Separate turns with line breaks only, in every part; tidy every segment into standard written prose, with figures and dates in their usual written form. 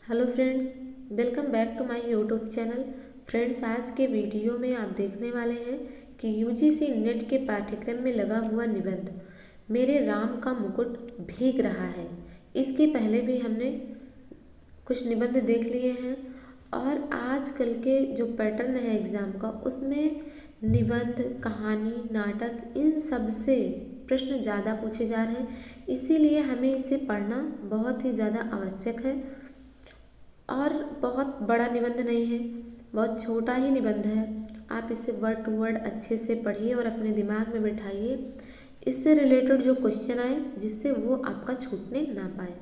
Hello friends, welcome back to my YouTube channel. Friends, आज के video में आप देखने वाले हैं कि यूजीसी नेट के पाठ्यक्रम में लगा हुआ निबंध मेरे राम का मुकुट भीग रहा है। इसके पहले भी हमने कुछ निबंध देख लिए हैं और आजकल के जो पैटर्न है एग्ज़ाम का, उसमें निबंध, कहानी, नाटक, इन सब से प्रश्न ज़्यादा पूछे जा रहे हैं। इसीलिए हमें इसे पढ़ना बहुत ही ज़्यादा आवश्यक है। और बहुत बड़ा निबंध नहीं है, बहुत छोटा ही निबंध है। आप इसे वर्ड टू वर्ड अच्छे से पढ़िए और अपने दिमाग में बिठाइए। इससे रिलेटेड जो क्वेश्चन आए जिससे वो आपका छूटने ना पाए।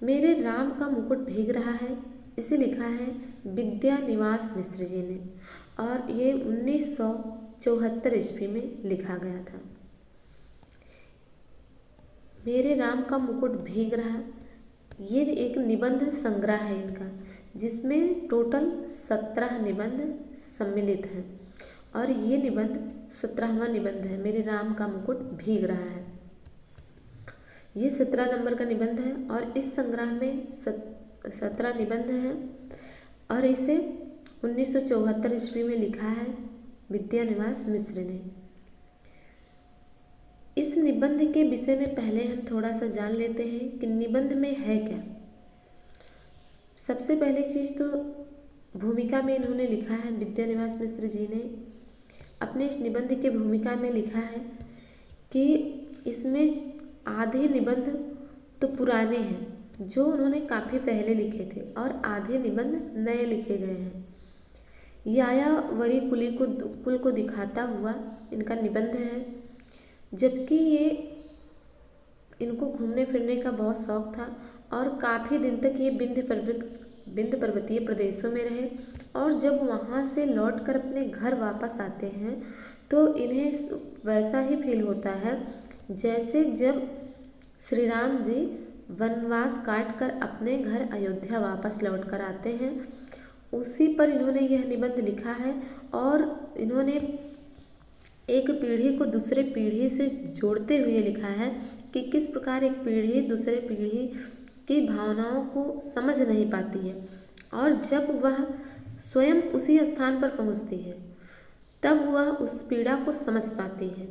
मेरे राम का मुकुट भीग रहा है, इसे लिखा है विद्यानिवास मिश्र जी ने और ये 1974 ईस्वी में लिखा गया था। मेरे राम का मुकुट भीग रहा, ये एक निबंध संग्रह है इनका, जिसमें टोटल 17 निबंध सम्मिलित हैं और ये निबंध 17वां निबंध है। मेरे राम का मुकुट भीग रहा है, ये 17 नंबर का निबंध है और इस संग्रह में 17 निबंध हैं और इसे 1974 ईस्वी में लिखा है विद्यानिवास मिश्र ने। इस निबंध के विषय में पहले हम थोड़ा सा जान लेते हैं कि निबंध में है क्या। सबसे पहली चीज़ तो भूमिका में इन्होंने लिखा है, विद्यानिवास मिश्र जी ने अपने इस निबंध के भूमिका में लिखा है कि इसमें आधे निबंध तो पुराने हैं जो उन्होंने काफ़ी पहले लिखे थे और आधे निबंध नए लिखे गए हैं। यायावरी कुल को दिखाता हुआ इनका निबंध है, जबकि ये इनको घूमने फिरने का बहुत शौक़ था और काफ़ी दिन तक ये विंध्य पर्वतीय प्रदेशों में रहे और जब वहाँ से लौटकर अपने घर वापस आते हैं तो इन्हें वैसा ही फील होता है जैसे जब श्री राम जी वनवास काट कर अपने घर अयोध्या वापस लौट कर आते हैं। उसी पर इन्होंने यह निबंध लिखा है और इन्होंने एक पीढ़ी को दूसरे पीढ़ी से जोड़ते हुए लिखा है कि किस प्रकार एक पीढ़ी दूसरे पीढ़ी की भावनाओं को समझ नहीं पाती है और जब वह स्वयं उसी स्थान पर पहुंचती है तब वह उस पीड़ा को समझ पाती है।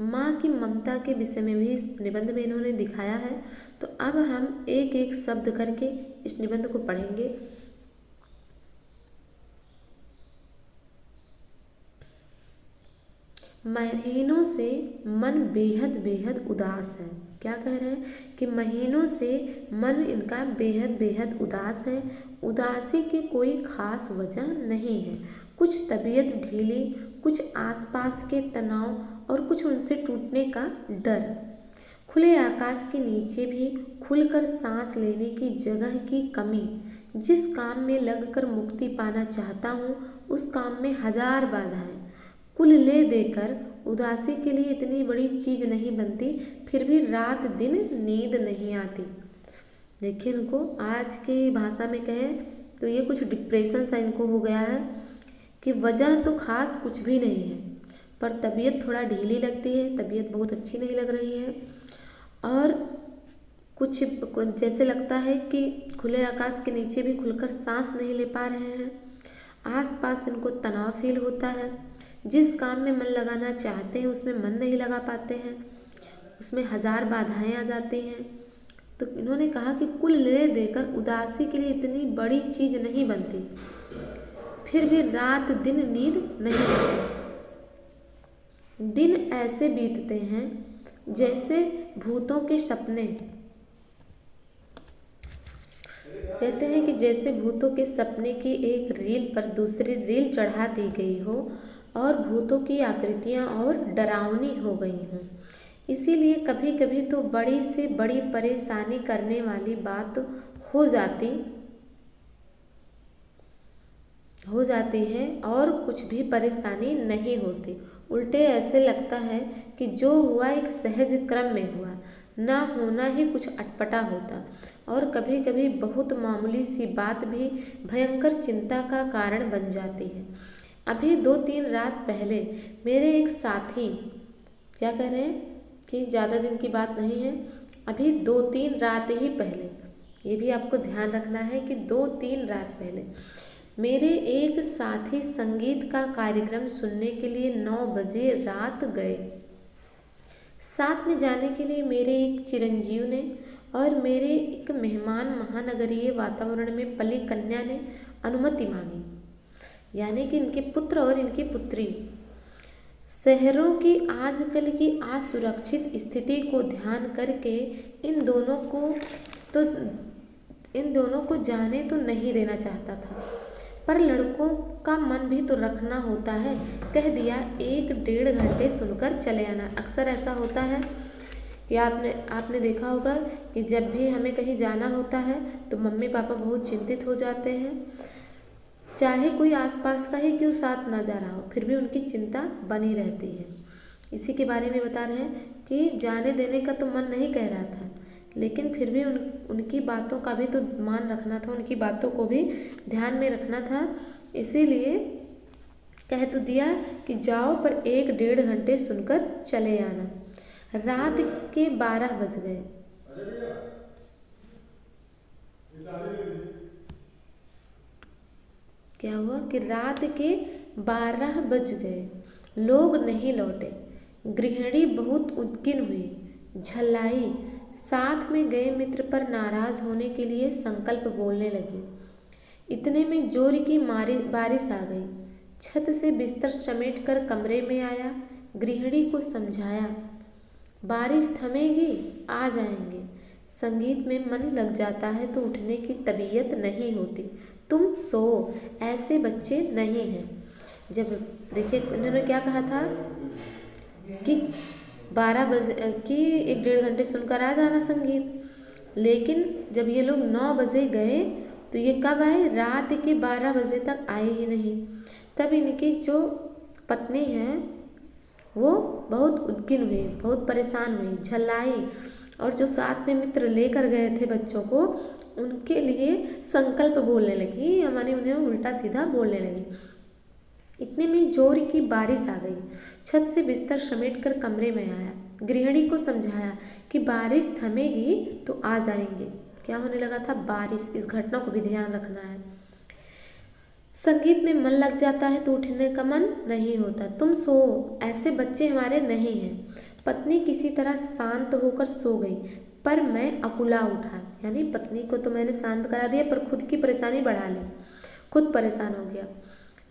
माँ की ममता के विषय में भी इस निबंध में इन्होंने दिखाया है। तो अब हम एक एक शब्द करके इस निबंध को पढ़ेंगे। महीनों से मन बेहद बेहद उदास है। क्या कह रहे हैं कि महीनों से मन इनका बेहद बेहद उदास है। उदासी की कोई खास वजह नहीं है, कुछ तबीयत ढीली, कुछ आसपास के तनाव और कुछ उनसे टूटने का डर। खुले आकाश के नीचे भी खुलकर सांस लेने की जगह की कमी। जिस काम में लगकर मुक्ति पाना चाहता हूँ उस काम में 1000 बाधाएं। कुल ले देकर उदासी के लिए इतनी बड़ी चीज़ नहीं बनती, फिर भी रात दिन नींद नहीं आती। देखिए, इनको आज की भाषा में कहें तो ये कुछ डिप्रेशन सा इनको हो गया है कि वजह तो खास कुछ भी नहीं है, पर तबीयत थोड़ा ढीली लगती है, तबीयत बहुत अच्छी नहीं लग रही है और कुछ जैसे लगता है कि खुले आकाश के नीचे भी खुलकर सांस नहीं ले पा रहे हैं। आसपास इनको तनाव फील होता है। जिस काम में मन लगाना चाहते हैं उसमें मन नहीं लगा पाते हैं, उसमें 1000 बाधाएं आ जाती हैं। तो इन्होंने कहा कि कुल ले देकर उदासी के लिए इतनी बड़ी चीज़ नहीं बनती, फिर भी रात दिन नींद नहीं आती। दिन ऐसे बीतते हैं जैसे भूतों के सपने। कहते हैं कि जैसे भूतों के सपने की एक रील पर दूसरी रील चढ़ा दी गई हो और भूतों की आकृतियाँ और डरावनी हो गई हों। इसीलिए कभी कभी तो बड़ी से बड़ी परेशानी करने वाली बात हो जाती है और कुछ भी परेशानी नहीं होती। उल्टे ऐसे लगता है कि जो हुआ एक सहज क्रम में हुआ, ना होना ही कुछ अटपटा होता। और कभी कभी बहुत मामूली सी बात भी भयंकर चिंता का कारण बन जाती है। अभी 2-3 रात पहले मेरे एक साथी, क्या कह रहे हैं कि ज़्यादा दिन की बात नहीं है, अभी 2-3 रात ही पहले ये भी आपको ध्यान रखना है कि 2-3 रात पहले मेरे एक साथी संगीत का कार्यक्रम सुनने के लिए 9 बजे रात गए। साथ में जाने के लिए मेरे एक चिरंजीव ने और मेरे एक मेहमान महानगरीय वातावरण में पली कन्या ने अनुमति मांगी, यानी कि इनके पुत्र और इनकी पुत्री। शहरों की आजकल की असुरक्षित स्थिति को ध्यान करके इन दोनों को जाने तो नहीं देना चाहता था, पर लड़कों का मन भी तो रखना होता है। कह दिया 1-1.5 घंटे सुनकर चले आना। अक्सर ऐसा होता है कि आपने देखा होगा कि जब भी हमें कहीं जाना होता है तो मम्मी पापा बहुत चिंतित हो जाते हैं, चाहे कोई आसपास का ही क्यों साथ ना जा रहा हो, फिर भी उनकी चिंता बनी रहती है। इसी के बारे में बता रहे हैं कि जाने देने का तो मन नहीं कह रहा था, लेकिन फिर भी उनकी बातों का भी तो मान रखना था, उनकी बातों को भी ध्यान में रखना था। इसीलिए कह तो दिया कि जाओ पर 1-1.5 घंटे सुनकर चले आना। रात के 12 बज गए। क्या हुआ कि रात के 12 बज गए, लोग नहीं लौटे। गृहिणी बहुत उद्विग्न हुई, झल्लाई, साथ में गए मित्र पर नाराज होने के लिए संकल्प बोलने लगी। इतने में जोर की बारिश आ गई। छत से बिस्तर समेट कर कमरे में आया, गृहिणी को समझाया, बारिश थमेगी, आ जाएंगे। संगीत में मन लग जाता है तो उठने की तबीयत नहीं होती, तुम सो, ऐसे बच्चे नहीं हैं। जब देखिए उन्होंने क्या कहा था कि 12 बजे कि 1-1.5 घंटे सुनकर आ जाना संगीत, लेकिन जब ये लोग 9 बजे गए तो ये कब आए? रात के 12 बजे तक आए ही नहीं। तब इनकी जो पत्नी है वो बहुत उद्विग्न हुई, बहुत परेशान हुई, झल्लाई, और जो साथ में मित्र लेकर गए थे बच्चों को, उनके लिए संकल्प बोलने लगी, यानी उन्हें उल्टा सीधा बोलने लगी। इतने में जोर की बारिश आ गई। छत से बिस्तर समेटकर कमरे में आया, गृहिणी को समझाया कि बारिश थमेगी तो आ जाएंगे। क्या होने लगा था? बारिश। इस घटना को भी ध्यान रखना है। संगीत में मन लग जाता है तो उठने का मन नहीं होता, तुम सो, ऐसे बच्चे हमारे नहीं हैं। पत्नी किसी तरह शांत होकर सो गई, पर मैं अकुला उठा, यानी पत्नी को तो मैंने शांत करा दिया पर खुद की परेशानी बढ़ा ली, खुद परेशान हो गया।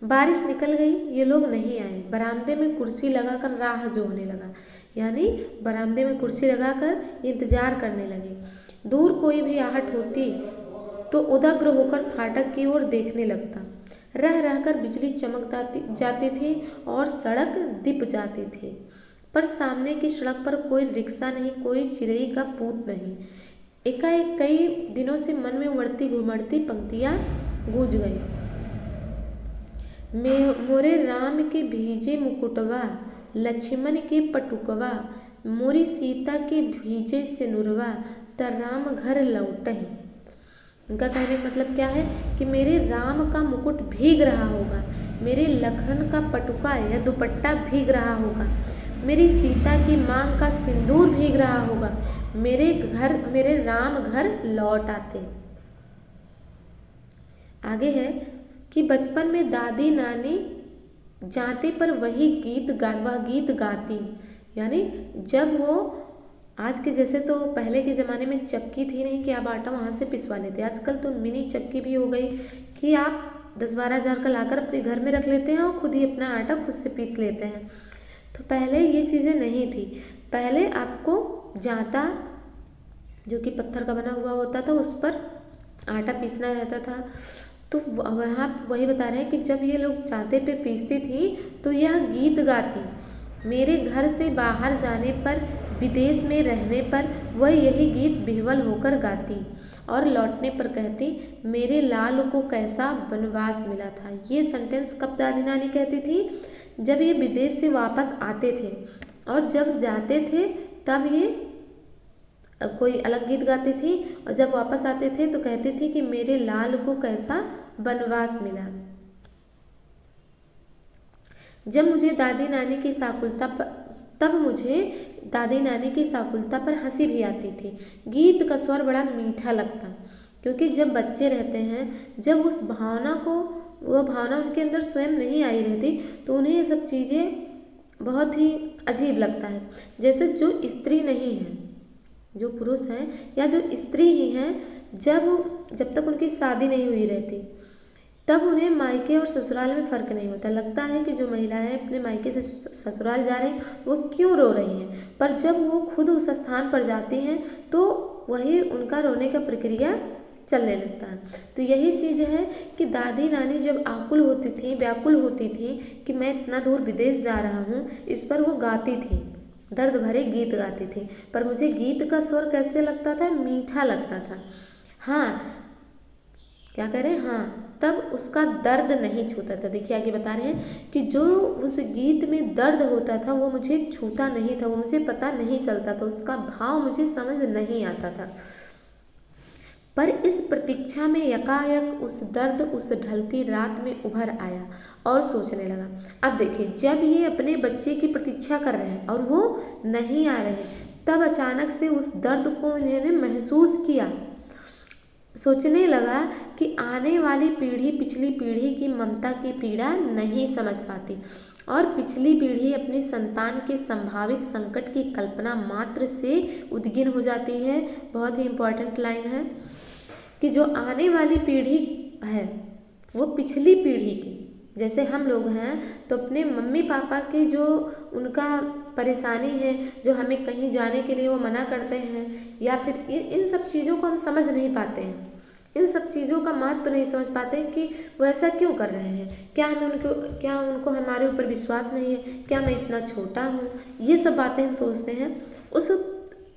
बारिश निकल गई, ये लोग नहीं आए। बरामदे में कुर्सी लगाकर राह जोहने लगा, यानी बरामदे में कुर्सी लगाकर इंतजार करने लगे। दूर कोई भी आहट होती तो उदग्र होकर फाटक की ओर देखने लगता। रह रहकर बिजली चमक जाती थी और सड़क दिप जाती थी, पर सामने की सड़क पर कोई रिक्शा नहीं, कोई चिरई का पूत नहीं। एकाएक कई दिनों से मन में उमड़ती घुमड़ती पंक्तियाँ गूंज गई। मोरे राम के भीजे मुकुटवा, लक्ष्मण के पटुकवा, मोरी सीता के भीजे सिनुरवा, त राम घर लौटहि। उनका कहने का मतलब क्या है कि मेरे राम का मुकुट भीग रहा होगा, मेरे लखन का पटुका या दुपट्टा भीग रहा होगा, मेरी सीता की मांग का सिंदूर भीग रहा होगा, मेरे राम घर लौट आते। आगे है कि बचपन में दादी नानी जाते पर वह गीत गाती, यानी जब वो आज के जैसे तो पहले के ज़माने में चक्की थी नहीं कि आप आटा वहाँ से पिसवा लेते, आजकल तो मिनी चक्की भी हो गई कि आप 10-12 हज़ार का लाकर अपने घर में रख लेते हैं और खुद ही अपना आटा खुद से पीस लेते हैं। तो पहले ये चीज़ें नहीं थी। पहले आपको जाता जो कि पत्थर का बना हुआ होता था उस पर आटा पीसना रहता था। तो वहाँ वही बता रहे हैं कि जब ये लोग जाते पे पीसती थी तो यह गीत गाती, मेरे घर से बाहर जाने पर, विदेश में रहने पर वह यही गीत विह्वल होकर गाती और लौटने पर कहती, मेरे लाल को कैसा वनवास मिला था। ये सेंटेंस कब दादी नानी कहती थी? जब ये विदेश से वापस आते थे, और जब जाते थे तब ये कोई अलग गीत गाती थी, और जब वापस आते थे तो कहती थी कि मेरे लाल को कैसा वनवास मिला। जब मुझे दादी नानी की साकुलता पर हंसी भी आती थी। गीत का स्वर बड़ा मीठा लगता, क्योंकि जब बच्चे रहते हैं, जब उस भावना को, वह भावना उनके अंदर स्वयं नहीं आई रहती, तो उन्हें ये सब चीज़ें बहुत ही अजीब लगता है। जैसे जो स्त्री नहीं है, जो पुरुष हैं या जो स्त्री ही हैं, जब तक उनकी शादी नहीं हुई रहती, तब उन्हें मायके और ससुराल में फ़र्क नहीं होता। लगता है कि जो महिलाएं अपने मायके से ससुराल जा रही हैं वो क्यों रो रही हैं, पर जब वो खुद उस स्थान पर जाती हैं तो वही उनका रोने का प्रक्रिया चलने लगता है। तो यही चीज़ है कि दादी नानी जब आकुल होती थी, व्याकुल होती थी कि मैं इतना दूर विदेश जा रहा हूँ, इस पर वो गाती थी, दर्द भरे गीत गाती थी। पर मुझे गीत का स्वर कैसे लगता था? मीठा लगता था। हाँ, क्या करें, हाँ, तब उसका दर्द नहीं छूता था। देखिए आगे बता रहे हैं कि जो उस गीत में दर्द होता था वो मुझे छूता नहीं था, वो मुझे पता नहीं चलता था, उसका भाव मुझे समझ नहीं आता था। पर इस प्रतीक्षा में यकायक उस दर्द उस ढलती रात में उभर आया और सोचने लगा। अब देखिए, जब ये अपने बच्चे की प्रतीक्षा कर रहे हैं और वो नहीं आ रहे, तब अचानक से उस दर्द को इन्होंने महसूस किया। सोचने लगा कि आने वाली पीढ़ी पिछली पीढ़ी की ममता की पीड़ा नहीं समझ पाती और पिछली पीढ़ी अपनी संतान के संभावित संकट की कल्पना मात्र से उद्विग्न हो जाती है। बहुत ही इम्पोर्टेंट लाइन है कि जो आने वाली पीढ़ी है वो पिछली पीढ़ी की, जैसे हम लोग हैं तो अपने मम्मी पापा के जो उनका परेशानी है, जो हमें कहीं जाने के लिए वो मना करते हैं, या फिर इन सब चीज़ों को हम समझ नहीं पाते हैं, इन सब चीज़ों का महत्व तो नहीं समझ पाते कि वो ऐसा क्यों कर रहे हैं, क्या उनको हमारे ऊपर विश्वास नहीं है, क्या मैं इतना छोटा हूँ, ये सब बातें हम सोचते हैं। उस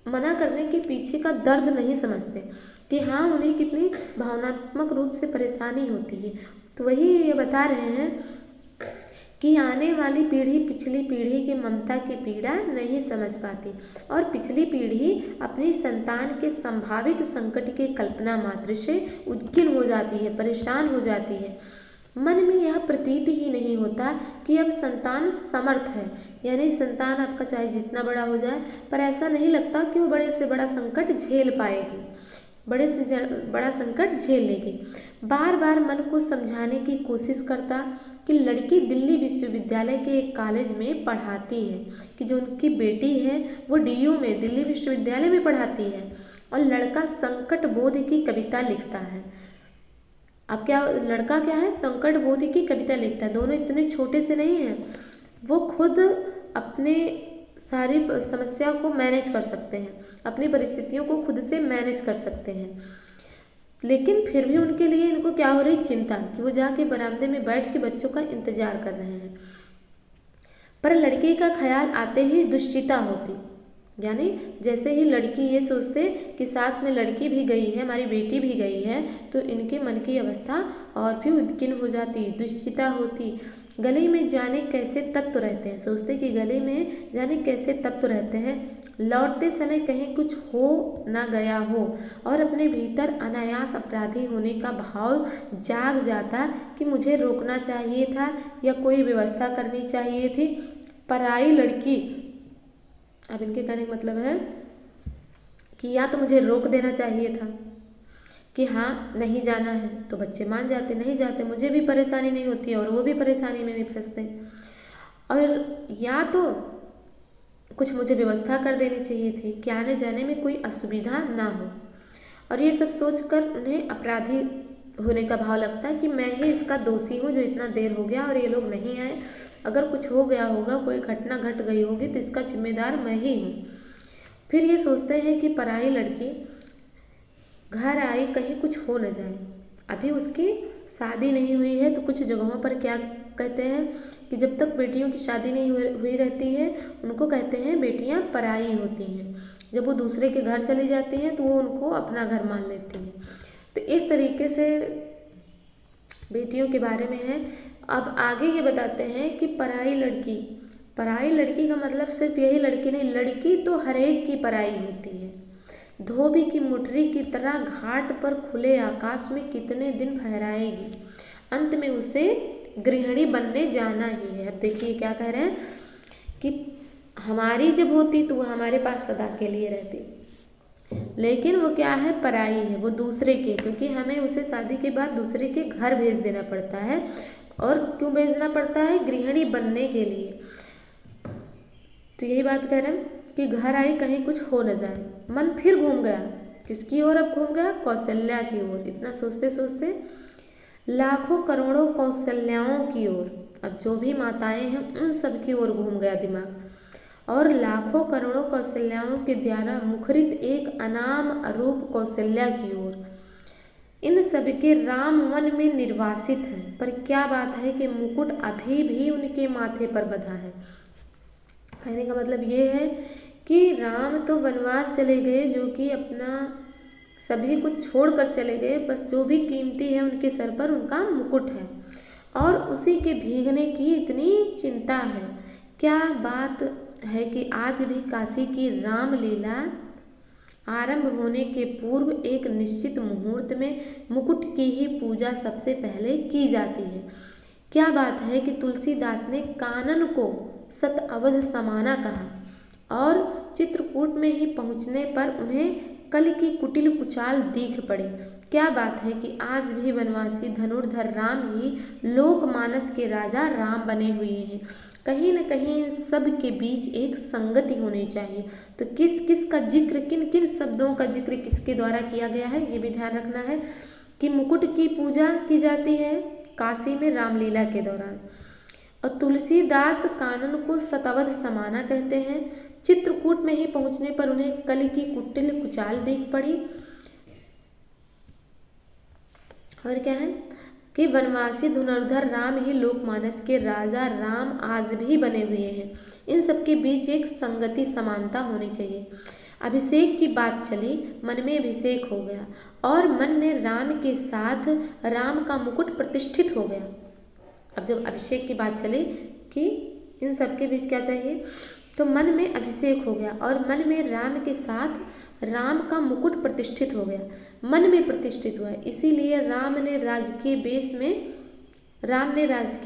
मना करने के पीछे का दर्द नहीं समझते कि हाँ, उन्हें कितनी भावनात्मक रूप से परेशानी होती है। तो वही ये बता रहे हैं कि आने वाली पीढ़ी पिछली पीढ़ी की ममता की पीड़ा नहीं समझ पाती और पिछली पीढ़ी अपनी संतान के संभावित संकट की कल्पना मात्र से उद्विग्न हो जाती है, परेशान हो जाती है। मन में यह प्रतीत ही नहीं होता कि अब संतान समर्थ है, यानी संतान आपका चाहे जितना बड़ा हो जाए, पर ऐसा नहीं लगता कि वो बड़े से बड़ा संकट झेल पाएगी, बड़े से बड़ा संकट झेल लेगी। बार बार मन को समझाने की कोशिश करता कि लड़की दिल्ली विश्वविद्यालय के एक कॉलेज में पढ़ाती है, कि जो उनकी बेटी है वो DU में, दिल्ली विश्वविद्यालय में पढ़ाती है, और लड़का संकट बोध की कविता लिखता है। अब क्या, लड़का क्या है, संकट बोध की कविता लिखता है। दोनों इतने छोटे से नहीं हैं, वो खुद अपने सारी समस्या को मैनेज कर सकते हैं, अपनी परिस्थितियों को खुद से मैनेज कर सकते हैं, लेकिन फिर भी उनके लिए इनको क्या हो रही, चिंता कि वो जाके बरामदे में बैठ के बच्चों का इंतजार कर रहे हैं। पर लड़की का ख्याल आते ही दुश्चिंता होती, यानी जैसे ही लड़की ये सोचते कि साथ में लड़की भी गई है, हमारी बेटी भी गई है, तो इनके मन की अवस्था और भी उद्विग्न हो जाती, दुश्चिंता होती। गले में जाने कैसे तत्व रहते हैं, सोचते कि गले में जाने कैसे तत्व रहते हैं, लौटते समय कहीं कुछ हो ना गया हो, और अपने भीतर अनायास अपराधी होने का भाव जाग जाता कि मुझे रोकना चाहिए था या कोई व्यवस्था करनी चाहिए थी। पराई लड़की, अब इनके कहने का मतलब है कि या तो मुझे रोक देना चाहिए था कि हाँ नहीं जाना है, तो बच्चे मान जाते, नहीं जाते मुझे भी परेशानी नहीं होती और वो भी परेशानी में नहीं फंसते, और या तो कुछ मुझे व्यवस्था कर देनी चाहिए थी कि आने जाने में कोई असुविधा ना हो। और ये सब सोचकर उन्हें अपराधी होने का भाव लगता है कि मैं ही इसका दोषी हूँ जो इतना देर हो गया और ये लोग नहीं आए, अगर कुछ हो गया होगा, कोई घटना घट गई होगी तो इसका जिम्मेदार मैं ही हूँ। फिर ये सोचते हैं कि पराई लड़की घर आई, कहीं कुछ हो न जाए, अभी उसकी शादी नहीं हुई है, तो कुछ जगहों पर क्या कहते हैं कि जब तक बेटियों की शादी नहीं हुई रहती है उनको कहते हैं बेटियां पराई होती हैं, जब वो दूसरे के घर चली जाती हैं तो वो उनको अपना घर मान लेती हैं। तो इस तरीके से बेटियों के बारे में है। अब आगे ये बताते हैं कि पराई लड़की का मतलब सिर्फ यही लड़की नहीं, लड़की तो हर एक की पराई होती है। धोबी की मुठरी की तरह घाट पर खुले आकाश में कितने दिन फहराएगी, अंत में उसे गृहिणी बनने जाना ही है। अब देखिए क्या कह रहे हैं कि हमारी जब होती तो वह हमारे पास सदा के लिए रहती, लेकिन वो क्या है, पराई है, वो दूसरे के, क्योंकि हमें उसे शादी के बाद दूसरे के घर भेज देना पड़ता है। और क्यों भेजना पड़ता है, गृहिणी बनने के लिए। तो यही बात कह रहे हैं कि घर आई कहीं कुछ हो न जाए। मन फिर घूम गया, किसकी ओर अब घूम गया, कौशल्या की ओर। इतना सोचते सोचते लाखों करोड़ों कौशल्याओं की ओर, अब जो भी माताएं हैं उन सब की ओर घूम गया दिमाग। और लाखों करोड़ों कौशल्याओं के द्वारा मुखरित एक अनाम अरूप कौशल्या की ओर। इन सबके राम वन में निर्वासित हैं, पर क्या बात है कि मुकुट अभी भी उनके माथे पर बंधा है। कहने का मतलब ये है कि राम तो वनवास चले गए, जो कि अपना सभी कुछ छोड़कर चले गए, बस जो भी कीमती है उनके सर पर उनका मुकुट है, और उसी के भीगने की इतनी चिंता है। क्या बात है कि आज भी काशी की रामलीला आरंभ होने के पूर्व एक निश्चित मुहूर्त में मुकुट की ही पूजा सबसे पहले की जाती है। क्या बात है कि तुलसीदास ने कानन को सत अवध समाना कहा, और चित्रकूट में ही पहुँचने पर उन्हें कल की कुटिल कुचाल दीख पड़ी। क्या बात है कि आज भी वनवासी धनुर्धर राम ही लोकमानस के राजा राम बने हुए हैं। कहीं न कहीं इन सब के बीच एक संगति होनी चाहिए। तो किस किस का जिक्र, किन किन शब्दों का जिक्र किसके द्वारा किया गया है, ये भी ध्यान रखना है कि मुकुट की पूजा की जाती है काशी में रामलीला के दौरान। और तुलसीदास कानन को सतवध समाना कहते हैं। चित्रकूट में ही पहुंचने पर उन्हें कल की कुटिल कुचाल देख पड़ी। और क्या है कि वनवासी धनुर्धर राम ही लोकमानस के राजा राम आज भी बने हुए हैं। इन सबके बीच एक संगति समानता होनी चाहिए। अभिषेक की बात चली, मन में अभिषेक हो गया, और मन में राम के साथ राम का मुकुट प्रतिष्ठित हो गया। अब जब अभिषेक की बात चली कि इन सबके बीच क्या चाहिए, तो मन में अभिषेक हो गया, और मन में राम के साथ राम का मुकुट प्रतिष्ठित हो गया, मन में प्रतिष्ठित हुआ। इसीलिए राम ने राजकीय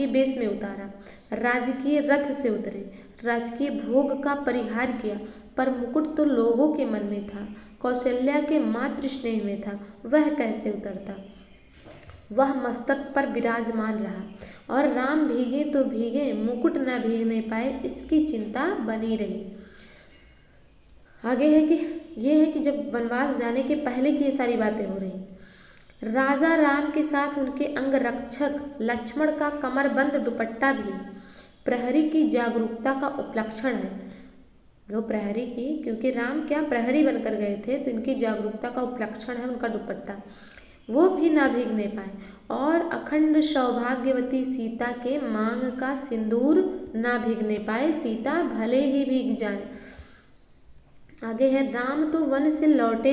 बेश में उतारा, राजकीय रथ से उतरे, राजकीय भोग का परिहार किया, पर मुकुट तो लोगों के मन में था, कौशल्या के मातृ स्नेह में था, वह कैसे उतरता। वह मस्तक पर विराजमान रहा, और राम भीगे तो भीगे, मुकुट न भीगने पाए, इसकी चिंता बनी रही। आगे है कि ये है कि जब वनवास जाने के पहले की ये सारी बातें हो रही। राजा राम के साथ उनके अंगरक्षक लक्ष्मण का कमरबंद दुपट्टा भी प्रहरी की जागरूकता का उपलक्षण है। जो प्रहरी की, क्योंकि राम क्या प्रहरी बनकर गए थे, तो इनकी जागरूकता का उपलक्षण है उनका दुपट्टा, वो भी ना भीगने पाए। और अखंड सौभाग्यवती सीता के मांग का सिंदूर ना भीगने पाए, सीता भले ही भीग जाए। आगे है, राम तो वन से लौट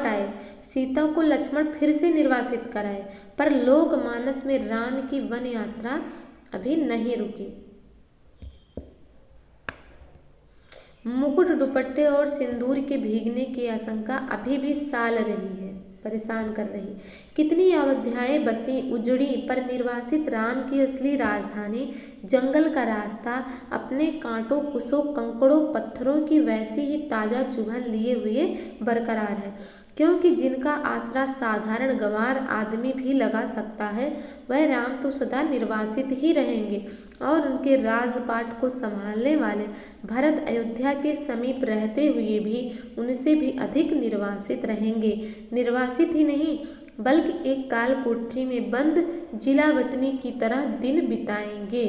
आए, सीता को लक्ष्मण फिर से निर्वासित कराए, पर लोकमानस में राम की वन यात्रा अभी नहीं रुकी। मुकुट, दुपट्टे और सिंदूर के भीगने की आशंका अभी भी साल रही है, परेशान कर रही। कितनी अवध्याएं बसी उजड़ी, पर निर्वासित राम की असली राजधानी जंगल का रास्ता अपने कांटों, कुसों, कंकड़ों, पत्थरों की वैसी ही ताज़ा चुभन लिए हुए बरकरार है, क्योंकि जिनका आसरा साधारण गंवार आदमी भी लगा सकता है, वह राम तो सदा निर्वासित ही रहेंगे, और उनके राजपाट को संभालने वाले भरत अयोध्या के समीप रहते हुए भी उनसे भी अधिक निर्वासित रहेंगे। निर्वासित ही नहीं, बल्कि एक काल कोठरी में बंद जिलावतनी की तरह दिन बिताएंगे।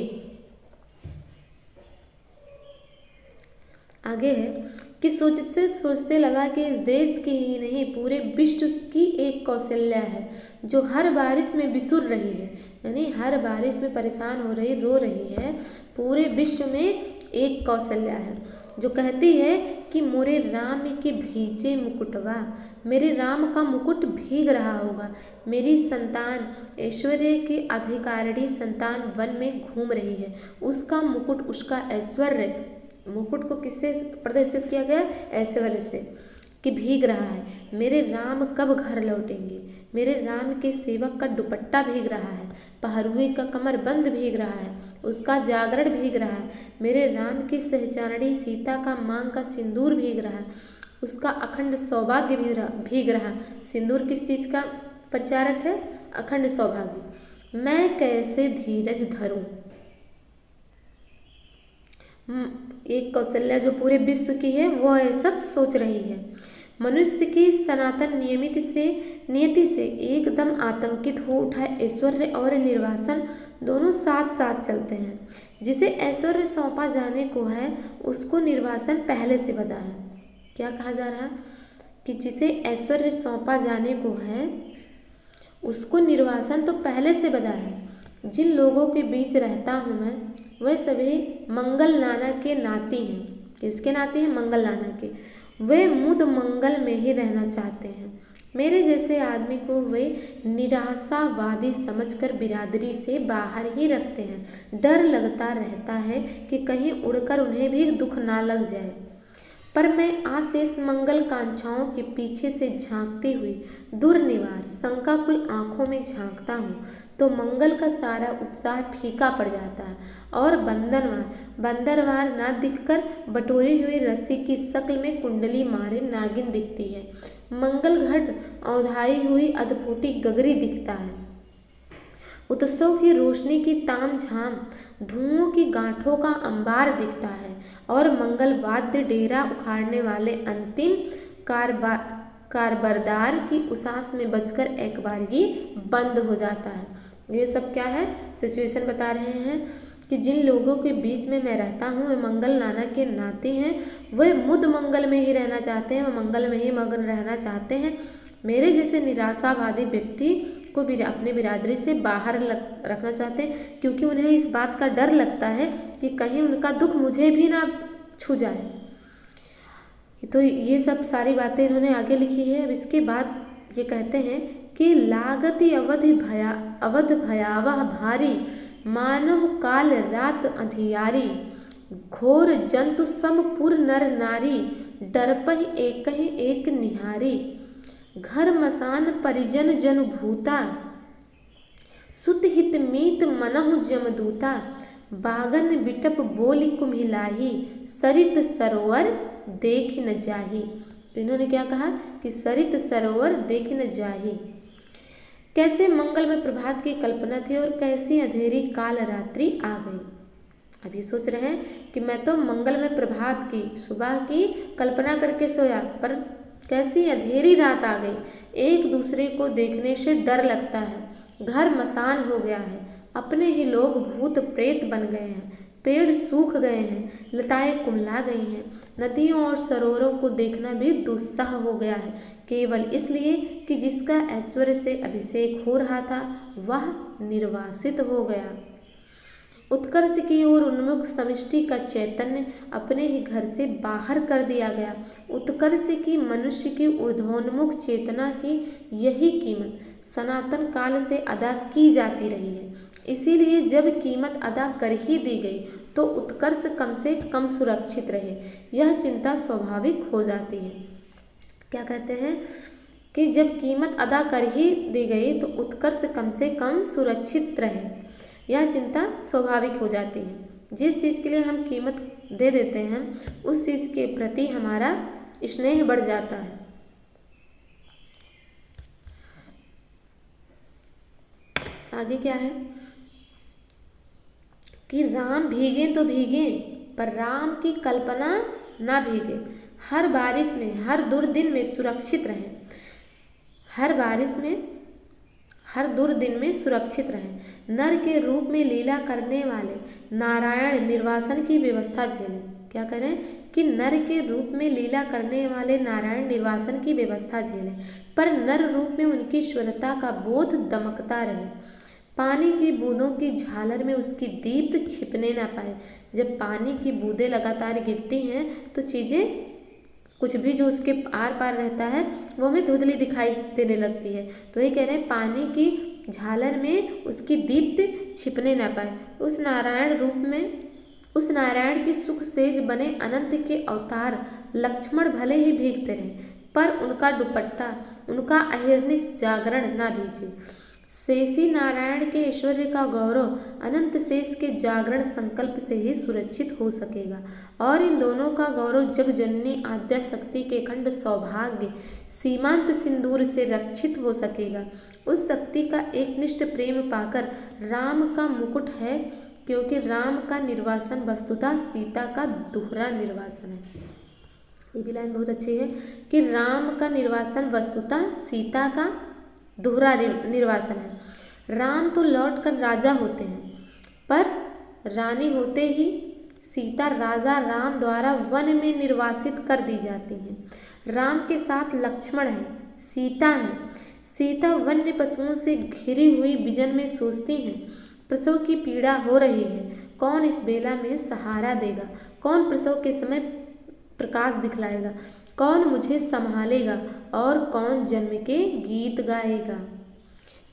आगे है कि सोचते लगा कि इस देश की ही नहीं, पूरे विश्व की एक कौशल्या है जो हर बारिश में बिसुर रही है, यानी हर बारिश में परेशान हो रही, रो रही है। पूरे विश्व में एक कौशल्या है जो कहती है कि मोरे राम के भीजे मुकुटवा, मेरे राम का मुकुट भीग रहा होगा, मेरी संतान ऐश्वर्य की अधिकारिणी संतान वन में घूम रही है, उसका मुकुट, उसका ऐश्वर्य, मुकुट को किससे प्रदर्शित किया गया, ऐश्वर्य से, कि भीग रहा है। मेरे राम कब घर लौटेंगे, मेरे राम के सेवक का दुपट्टा भीग रहा है, पहरुए का कमरबंद भीग रहा है, उसका जागरण भीग रहा है, मेरे राम की सहचारिणी सीता का मांग का सिंदूर भीग रहा है, उसका अखंड सौभाग्य भीग रहा। सिंदूर किस चीज का प्रचारक है? अखंड सौभाग्य। मैं कैसे धीरज धरूं। एक कौशल्या जो पूरे विश्व की है वो ये सब सोच रही है। मनुष्य की सनातन नियति से एकदम आतंकित हो उठा। ऐश्वर्य और निर्वासन दोनों साथ साथ चलते हैं। जिसे ऐश्वर्य सौंपा जाने को है उसको निर्वासन पहले से बंधा है। क्या कहा जा रहा है कि जिसे ऐश्वर्य सौंपा जाने को है उसको निर्वासन तो पहले से बंधा है। जिन लोगों के बीच रहता हूँ मैं वह सभी मंगल नाना के नाती हैं। किसके नाती हैं? मंगल नाना के। वे मुद मंगल में ही रहना चाहते हैं। मेरे जैसे आदमी को वे निराशावादी समझकर बिरादरी से बाहर ही रखते हैं। डर लगता रहता है कि कहीं उड़कर उन्हें भी दुख ना लग जाए। पर मैं आशेष मंगल कांक्षाओं के पीछे से झांकती हुई दुर्निवार शंकाकुल आंखों में झांकता हूँ तो मंगल का सारा उत्साह फीका पड़ जाता है और बंदरवार ना दिखकर बटोरी हुई रस्सी की शक्ल में कुंडली मारे नागिन दिखती है। मंगल घट औंधाई हुई अधफूटी गगरी दिखता है। उत्सव की रोशनी की तामझाम धुओं की गांठों का अंबार दिखता है और मंगल वाद्य डेरा उखाड़ने वाले अंतिम कारबरदार की उसास में बजकर एक बारगी बंद हो जाता है। ये सब क्या है? सिचुएशन बता रहे हैं कि जिन लोगों के बीच में मैं रहता हूँ वे मंगल नाना के नाते हैं। वे मुद मंगल में ही रहना चाहते हैं, वे मंगल में ही मगन रहना चाहते हैं। मेरे जैसे निराशावादी व्यक्ति को अपने बिरादरी से बाहर रखना चाहते हैं क्योंकि उन्हें इस बात का डर लगता है कि कहीं उनका दुख मुझे भी ना छू जाए। तो ये सब सारी बातें इन्होंने आगे लिखी है। अब इसके बाद ये कहते हैं कि लागति अवध भयावह भारी मानव काल रात अंधियारी घोर जंतु सम पुर नर नारी डरपहि एक निहारी घर मसान परिजन जन भूता सुत हित मीत मनहु जमदूता बागन बिटप बोली कुम्हिलाही सरित सरोवर देख न जाही। तो इन्होंने क्या कहा कि सरित सरोवर देख न जाही। कैसे मंगल में प्रभात की कल्पना थी और कैसी अंधेरी काल रात्रि आ गई। अब ये सोच रहे हैं कि मैं तो मंगल में प्रभात की सुबह की कल्पना करके सोया पर कैसी अंधेरी रात आ गई। एक दूसरे को देखने से डर लगता है। घर मसान हो गया है। अपने ही लोग भूत प्रेत बन गए हैं। पेड़ सूख गए हैं, लताएं कुम्हला गई हैं। नदियों और सरोवरों को देखना भी दुस्साह हो गया है केवल इसलिए कि जिसका ऐश्वर्य से अभिषेक हो रहा था वह निर्वासित हो गया। उत्कर्ष की ओर उन्मुख समष्टि का चैतन्य अपने ही घर से बाहर कर दिया गया। उत्कर्ष की मनुष्य की ऊर्ध्वोन्मुख चेतना की यही कीमत सनातन काल से अदा की जाती रही है। इसीलिए जब कीमत अदा कर ही दी गई तो उत्कर्ष कम से कम सुरक्षित रहे, यह चिंता स्वाभाविक हो जाती है। क्या कहते हैं कि जब कीमत अदा कर ही दी गई तो उत्कर्ष कम से कम सुरक्षित रहे, यह चिंता स्वाभाविक हो जाती है। जिस चीज़ के लिए हम कीमत दे देते हैं उस चीज़ के प्रति हमारा स्नेह बढ़ जाता है। आगे क्या है कि राम भीगे तो भीगे पर राम की कल्पना ना भीगे। हर बारिश में हर दुर्दिन में सुरक्षित रहें। हर बारिश में हर दुर्दिन में सुरक्षित रहें। नर के रूप में लीला करने वाले नारायण निर्वासन की व्यवस्था झेलें। क्या करें कि नर के रूप में लीला करने वाले नारायण निर्वासन की व्यवस्था झेलें पर नर रूप में उनकी ईश्वरता का बोध दमकता रहे। पानी की बूंदों की झालर में उसकी दीप्त छिपने ना पाए। जब पानी की बूंदें लगातार गिरती हैं तो चीज़ें कुछ भी जो उसके आर पार रहता है वो हमें धुंधली दिखाई देने लगती है। तो ये कह रहे हैं पानी की झालर में उसकी दीप्त छिपने ना पाए। उस नारायण रूप में उस नारायण की सुख सेज बने अनंत के अवतार लक्ष्मण भले ही भीगते रहें पर उनका दुपट्टा उनका अहिर्निश जागरण ना भीजे। शेषी नारायण के ऐश्वर्य का गौरव अनंत शेष के जागरण संकल्प से ही सुरक्षित हो सकेगा, और इन दोनों का गौरव जगजननी आद्या शक्ति के अखंड सौभाग्य सीमांत सिंदूर से रक्षित हो सकेगा। उस शक्ति का एकनिष्ठ प्रेम पाकर राम का मुकुट है, क्योंकि राम का निर्वासन वस्तुतः सीता का दोहरा निर्वासन है। ये भी लाइन बहुत अच्छी है कि राम का निर्वासन वस्तुतः सीता का दोहरा निर्वासन है। राम तो लौट कर राजा होते हैं, पर रानी होते ही सीता राजा राम द्वारा वन में निर्वासित कर दी जाती हैं। राम के साथ लक्ष्मण है, सीता है। सीता वन्य पशुओं से घिरी हुई बिजन में सोचती हैं, प्रसव की पीड़ा हो रही है, कौन इस बेला में सहारा देगा, कौन प्रसव के समय प्रकाश दिखलाएगा, कौन मुझे संभालेगा, और कौन जन्म के गीत गाएगा।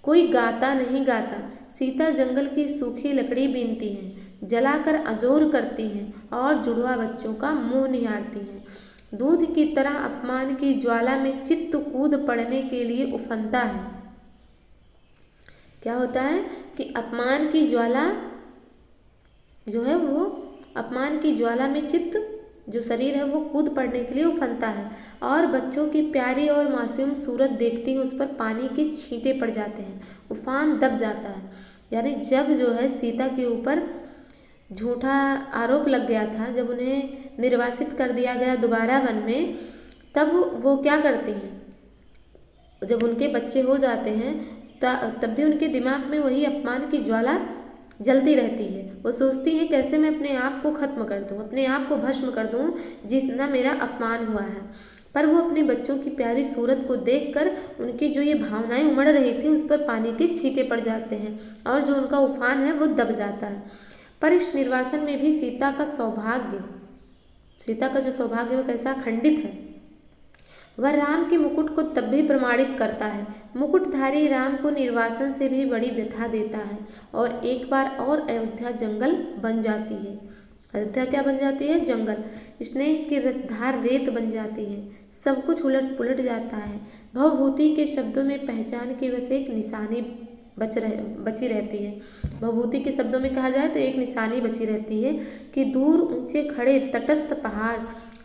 कोई गाता नहीं गाता। सीता जंगल की सूखी लकड़ी बीनती हैं, जलाकर अजोर करती हैं और जुड़वा बच्चों का मुंह निहारती हैं। दूध की तरह अपमान की ज्वाला में चित्त कूद पड़ने के लिए उफनता है। क्या होता है कि अपमान की ज्वाला जो है वो अपमान की ज्वाला में चित्त जो शरीर है वो कूद पड़ने के लिए उफनता है, और बच्चों की प्यारी और मासूम सूरत देखती ही उस पर पानी के छींटे पड़ जाते हैं, उफान दब जाता है। यानी जब जो है सीता के ऊपर झूठा आरोप लग गया था, जब उन्हें निर्वासित कर दिया गया दोबारा वन में, तब वो क्या करती हैं, जब उनके बच्चे हो जाते हैं तब भी उनके दिमाग में वही अपमान की ज्वाला जलती रहती है। वो सोचती है कैसे मैं अपने आप को खत्म कर दूं, अपने आप को भस्म कर दूं जितना मेरा अपमान हुआ है। पर वो अपने बच्चों की प्यारी सूरत को देखकर उनकी जो ये भावनाएं उमड़ रही थी उस पर पानी के छींटे पड़ जाते हैं, और जो उनका उफान है वो दब जाता है। पर इस निर्वासन में भी सीता का जो सौभाग्य वो कैसा खंडित है। वह राम के मुकुट को तब भी प्रमाणित करता है। मुकुटधारी राम को निर्वासन से भी बड़ी व्यथा देता है, और एक बार और अयोध्या जंगल बन जाती है। अयोध्या क्या बन जाती है? जंगल। स्नेह की रसधार रेत बन जाती है। सब कुछ उलट पुलट जाता है। भवभूति के शब्दों में पहचान की बस एक निशानी बची रहती है। भवभूति के शब्दों में कहा जाए तो एक निशानी बची रहती है कि दूर ऊंचे खड़े तटस्थ पहाड़,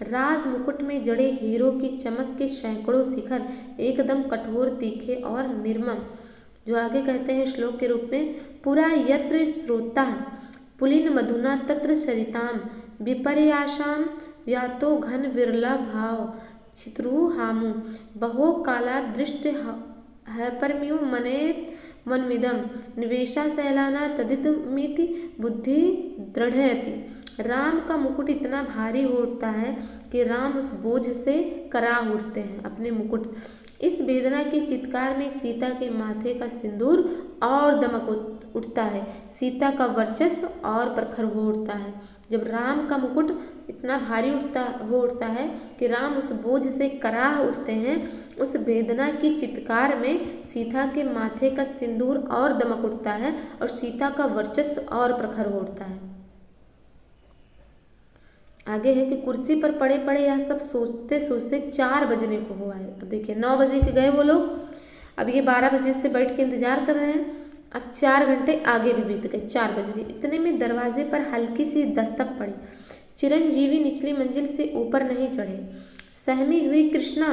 राज मुकुट में जड़े हीरो की चमक के सैकड़ों शिखर एकदम कठोर, तीखे और निर्मम। जो आगे कहते हैं श्लोक के रूप में, पुरा यत्र स्रोता पुलिन मधुना तत्र सरिताम विपर्यासाम यातो घन विरला भाव छित्रु हामु बहो काला दृष्ट हैपरम्यु मनेत मनविदम निवेशा शैलाना तदित मिति बुद्धि दृढ़यति। राम का मुकुट इतना भारी हो उठता है कि राम उस बोझ से करा उठते हैं अपने मुकुट। इस वेदना की चित्कार में सीता के माथे का सिंदूर और दमक उठता है, सीता का वर्चस्व और प्रखर हो उठता है। जब राम का मुकुट इतना भारी हो उठता है कि राम उस बोझ से कराह उठते हैं, उस वेदना की चित्कार में सीता के माथे का सिंदूर और दमक उठता है और सीता का वर्चस्व और प्रखर हो उठता है। आगे है कि कुर्सी पर पड़े पड़े यह सब सोचते सोचते 4 बजने को हुआ है। अब देखिए 9 बजे के गए वो लोग, अब ये 12 बजे से बैठ के इंतजार कर रहे हैं। अब 4 घंटे आगे भी बीत गए, 4 बज गए। इतने में दरवाजे पर हल्की सी दस्तक पड़ी। चिरंजीवी निचली मंजिल से ऊपर नहीं चढ़े। सहमी हुई कृष्णा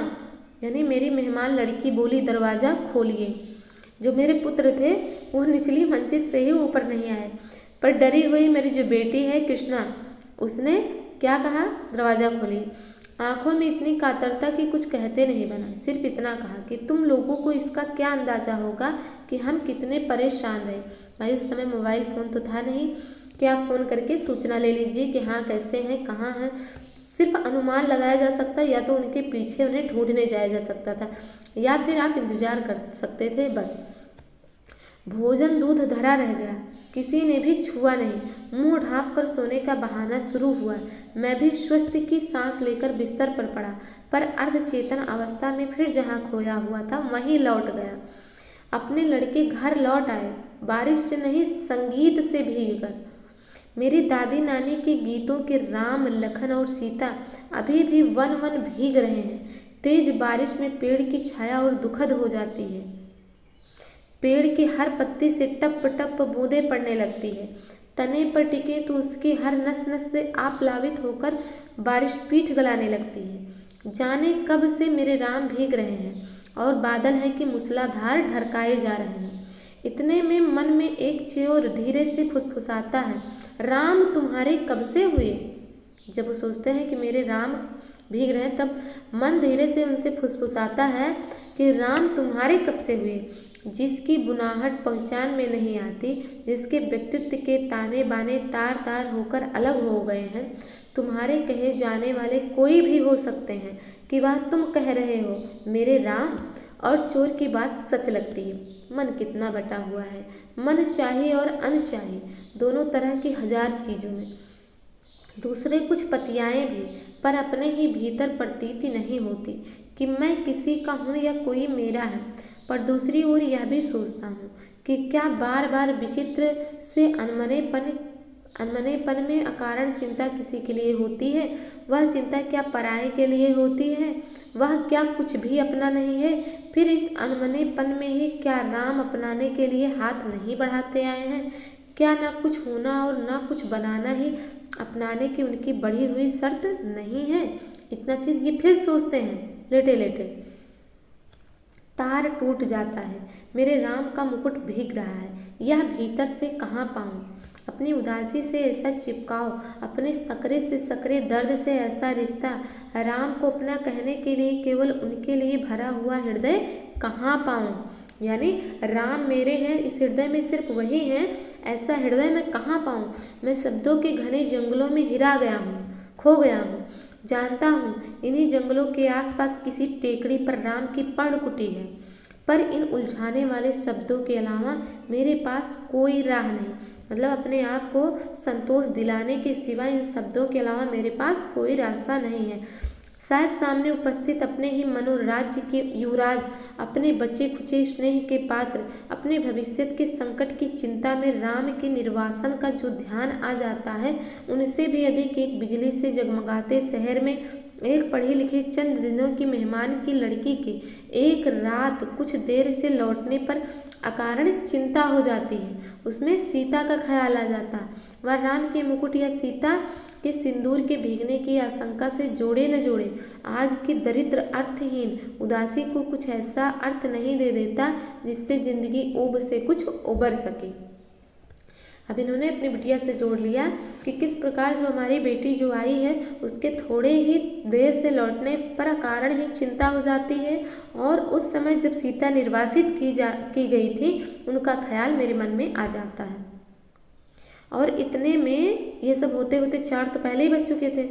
यानी मेरी मेहमान लड़की बोली, दरवाज़ा खोलिए। जो मेरे पुत्र थे वो निचली मंजिल से ही ऊपर नहीं आए, पर डरी हुई मेरी जो बेटी है कृष्णा, उसने क्या कहा? दरवाज़ा खोलिए। आंखों में इतनी कातरता कि कुछ कहते नहीं बना। सिर्फ इतना कहा कि तुम लोगों को इसका क्या अंदाज़ा होगा कि हम कितने परेशान रहे। भाई उस समय मोबाइल फ़ोन तो था नहीं कि आप फ़ोन करके सूचना ले लीजिए कि हाँ कैसे हैं, कहाँ हैं। सिर्फ अनुमान लगाया जा सकता, या तो उनके पीछे उन्हें ढूंढने जाया जा सकता था, या फिर आप इंतज़ार कर सकते थे बस। भोजन दूध धरा रह गया, किसी ने भी छुआ नहीं। मुंह ढाँप कर सोने का बहाना शुरू हुआ। मैं भी स्वस्ति की सांस लेकर बिस्तर पर पड़ा, पर अर्धचेतन अवस्था में फिर जहाँ खोया हुआ था वहीं लौट गया। अपने लड़के घर लौट आए, बारिश से नहीं संगीत से भीगकर। मेरी दादी नानी के गीतों के राम, लखन और सीता अभी भी वन वन भीग रहे हैं। तेज बारिश में पेड़ की छाया और दुखद हो जाती है। पेड़ की हर पत्ती से टप टप बूंदें पड़ने लगती है। तने पर टिके तो उसकी हर नस नस से आप्लावित होकर बारिश पीठ गलाने लगती है। जाने कब से मेरे राम भीग रहे हैं और बादल है कि मूसलाधार ढरकाए जा रहे हैं। इतने में मन में एक चोर धीरे से फुसफुसाता है, राम तुम्हारे कब से हुए। जब वो सोचते हैं कि मेरे राम भीग रहे हैं, तब मन धीरे से उनसे फुसफुसाता है कि राम तुम्हारे कब से हुए। जिसकी बुनाहट पहचान में नहीं आती, जिसके व्यक्तित्व के ताने बाने तार तार होकर अलग हो गए हैं। तुम्हारे कहे जाने वाले कोई भी हो सकते हैं कि वह तुम कह रहे हो मेरे राम, और चोर की बात सच लगती है। मन कितना बटा हुआ है, मन चाहिए और अनचाही दोनों तरह की हजार चीज़ों में। दूसरे कुछ पतियाएँ भी, पर अपने ही भीतर प्रतीति नहीं होती कि मैं किसी का हूँ या कोई मेरा है। पर दूसरी ओर यह भी सोचता हूँ कि क्या बार बार विचित्र से अनमनेपन में अकारण चिंता किसी के लिए होती है। वह चिंता क्या पराये के लिए होती है। वह क्या कुछ भी अपना नहीं है। फिर इस अनमनेपन में ही क्या राम अपनाने के लिए हाथ नहीं बढ़ाते आए हैं। क्या ना कुछ होना और ना कुछ बनाना ही अपनाने की उनकी बढ़ी हुई शर्त नहीं है। इतना चीज़ ये फिर सोचते हैं लेटे लेटे। तार टूट जाता है, मेरे राम का मुकुट भीग रहा है, यह भीतर से कहाँ पाऊँ। अपनी उदासी से ऐसा चिपकाओ, अपने सकरे से सकरे दर्द से ऐसा रिश्ता, राम को अपना कहने के लिए केवल उनके लिए भरा हुआ हृदय कहाँ पाऊँ। यानी राम मेरे हैं, इस हृदय में सिर्फ वही हैं, ऐसा हृदय मैं कहाँ पाऊँ। मैं शब्दों के घने जंगलों में हिरा गया हूँ, खो गया हूँ। जानता हूँ इन्हीं जंगलों के आसपास किसी टेकड़ी पर राम की पर्णकुटी है, पर इन उलझाने वाले शब्दों के अलावा मेरे पास कोई राह नहीं। मतलब अपने आप को संतोष दिलाने के सिवा इन शब्दों के अलावा मेरे पास कोई रास्ता नहीं है। शायद सामने उपस्थित अपने ही मनोराज्य के युवराज, अपने बचे खुचे स्नेह के पात्र, अपने भविष्य के संकट की चिंता में राम के निर्वासन का जो ध्यान आ जाता है, उनसे भी अधिक एक बिजली से जगमगाते शहर में एक पढ़ी लिखी चंद दिनों की मेहमान की लड़की के एक रात कुछ देर से लौटने पर अकारण चिंता हो जाती है। उसमें सीता का ख्याल आ जाता है। वह राम के मुकुट या सीता के सिंदूर के भीगने की आशंका से जोड़े न जोड़े आज की दरिद्र अर्थहीन उदासी को कुछ ऐसा अर्थ नहीं दे देता जिससे जिंदगी ऊब से कुछ उबर सके। अब इन्होंने अपनी बिटिया से जोड़ लिया कि किस प्रकार जो हमारी बेटी जो आई है उसके थोड़े ही देर से लौटने पर कारण ही चिंता हो जाती है, और उस समय जब सीता निर्वासित की गई थी उनका ख्याल मेरे मन में आ जाता है। और इतने में ये सब होते होते 4 तो पहले ही बज चुके थे।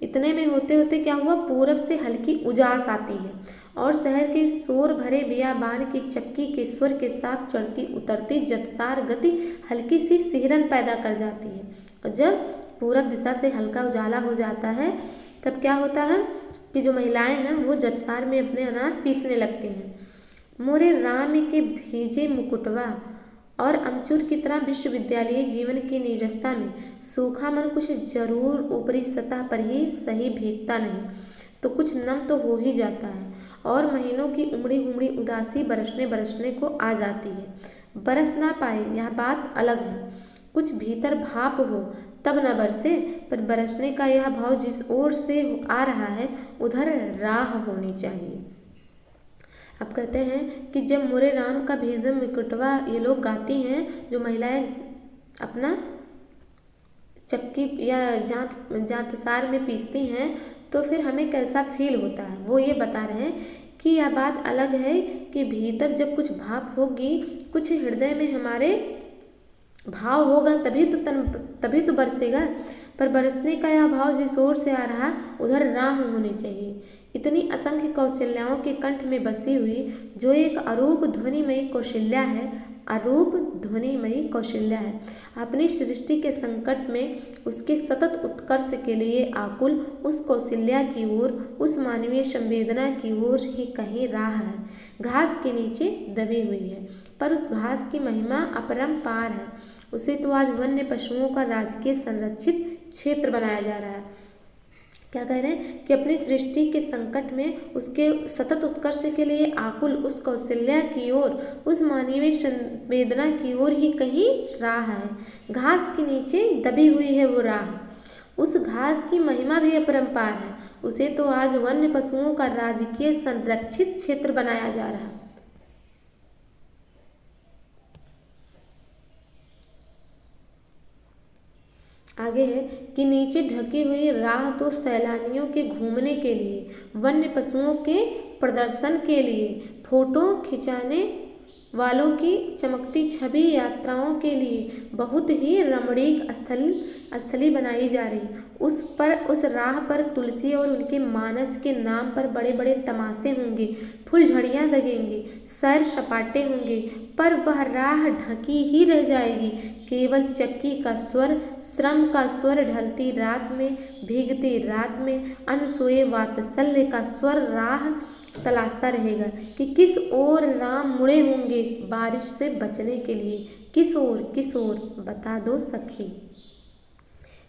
इतने में होते होते क्या हुआ, पूरब से हल्की उजास आती है और शहर के शोर भरे बियाबान की चक्की के स्वर के साथ चढ़ती उतरती जतसार गति हल्की सी सिहरन पैदा कर जाती है। और जब पूरब दिशा से हल्का उजाला हो जाता है तब क्या होता है कि जो महिलाएं हैं वो जतसार में अपने अनाज पीसने लगती हैं। मोरे राम के भीजे मुकुटवा और अमचूर की तरह विश्वविद्यालयी जीवन की नीरसता में सूखा मन कुछ जरूर ऊपरी सतह पर ही सही भीगता नहीं तो कुछ नम तो हो ही जाता है, और महीनों की उमड़ी उमड़ी उदासी बरसने को आ जाती है। बरस ना पाए यह बात अलग है, कुछ भीतर भाप हो तब न बरसे, पर बरसने का यह भाव जिस ओर से आ रहा है उधर राह होनी चाहिए। अब कहते हैं कि जब मोरे राम का भीजम मुकुटवा ये लोग गाती हैं, जो महिलाएं अपना चक्की या जांतसार में पीसती हैं, तो फिर हमें कैसा फील होता है वो ये बता रहे हैं कि यह बात अलग है कि भीतर जब कुछ भाप होगी, कुछ हृदय में हमारे भाव होगा तभी तो बरसेगा, पर बरसने का यह भाव जिस ओर से आ रहा उधर राह होनी चाहिए। इतनी असंख्य कौशल्याओं के कंठ में बसी हुई जो एक अरूप ध्वनिमयी कौशल्या है, अपनी सृष्टि के संकट में उसके सतत उत्कर्ष के लिए आकुल उस कौशल्या की ओर, उस मानवीय संवेदना की ओर ही कहीं राह है। घास के नीचे दबी हुई है, पर उस घास की महिमा अपरंपार है। उसे तो आज वन्य पशुओं का राजकीय संरक्षित क्षेत्र बनाया जा रहा है। क्या कह रहे हैं कि अपनी सृष्टि के संकट में उसके सतत उत्कर्ष के लिए आकुल उस कौशल्या की ओर, उस मानवीय संवेदना की ओर ही कहीं राह है। घास के नीचे दबी हुई है वो राह, उस घास की महिमा भी अपरंपार है। उसे तो आज वन्य पशुओं का राजकीय संरक्षित क्षेत्र बनाया जा रहा है। आगे है कि नीचे ढकी हुई राह तो सैलानियों के घूमने के लिए, वन्य पशुओं के प्रदर्शन के लिए, फोटो खिंचाने वालों की चमकती छवि यात्राओं के लिए बहुत ही रमणीक स्थली बनाई जा रही। उस राह पर तुलसी और उनके मानस के नाम पर बड़े बड़े तमाशे होंगे, फुलझड़ियाँ लगेंगी, सैर सपाटे होंगे, पर वह राह ढकी ही रह जाएगी। केवल चक्की का स्वर, श्रम का स्वर ढलती रात में, भीगती रात में, अनसोए वात्सल्य का स्वर राह तलाशता रहेगा कि किस ओर राम मुड़े होंगे बारिश से बचने के लिए। किस ओर बता दो सखी।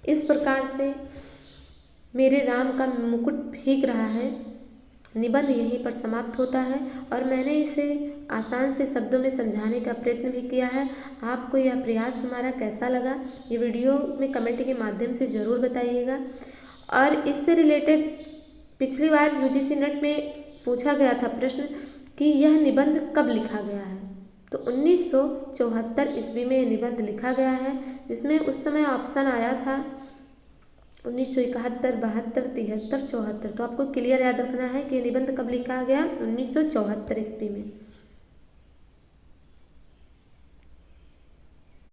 इस प्रकार से मेरे राम का मुकुट भीग रहा है। निबंध यहीं पर समाप्त होता है और मैंने इसे आसान से शब्दों में समझाने का प्रयत्न भी किया है। आपको यह प्रयास हमारा कैसा लगा, ये वीडियो में कमेंट के माध्यम से ज़रूर बताइएगा। और इससे रिलेटेड पिछली बार यूजीसी नेट में पूछा गया था प्रश्न कि यह निबंध कब लिखा गया है, तो 1974 ईस्वी में यह निबंध लिखा गया है, जिसमें उस समय ऑप्शन आया था 1971, 72, 73, 74। तो आपको क्लियर याद रखना है कि निबंध कब लिखा गया, 1974 ईस्वी में।